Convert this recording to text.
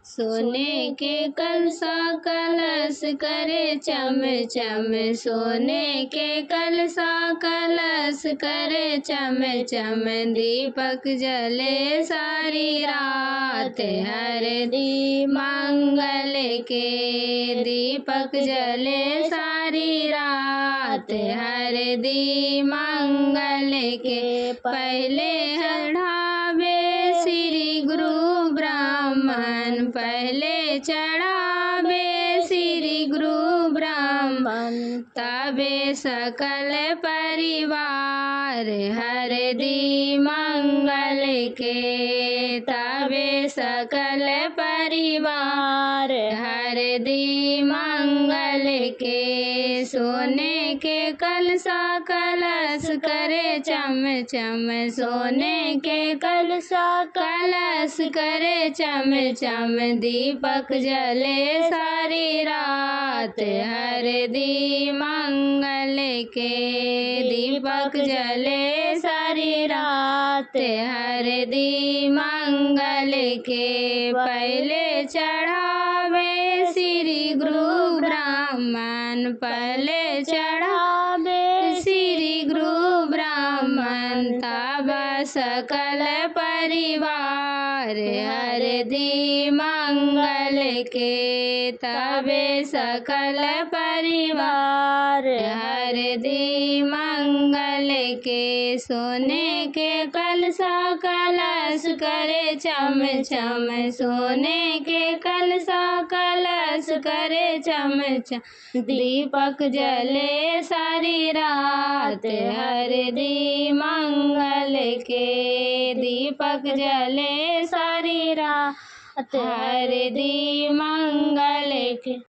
सोने के कलसा कलश करे चम चम, सोने के कलसा कलश करे चम चम, दीपक जले सारी रात हर दी मंगल के, दीपक जले सारी रात हर दी मंगल के। पहले चढ़ावे श्री गुरु ब्राह्मण, पहले चढ़ावे श्री गुरु ब्राह्मण, तबे सकल परिवार हर दी मंगल के, तबे सकल परिवार हर दी मंगल के। सोने के कलसा कलश करे चम चम, सोने के कलसा कलश करे चम चम, दीपक जले सारी रात हर दी मंगल के, दीपक जले सारी रात हर दी मंगल के। पहले चढ़ावे श्री गुरु ब्राह्मण, पहले चढ़ावे श्री गुरु ब्राह्मण, तब सकल परिवार हर दी मंगल के, तबे सकल परिवार हर दी मंगल के। सोने के कलसा कलश करे चम चम, सोने के कलसा कलश करे चम चम, दीपक जले सारी रात हर दी मंगल के, दीपक जले सारी रात हर दी मंगल के।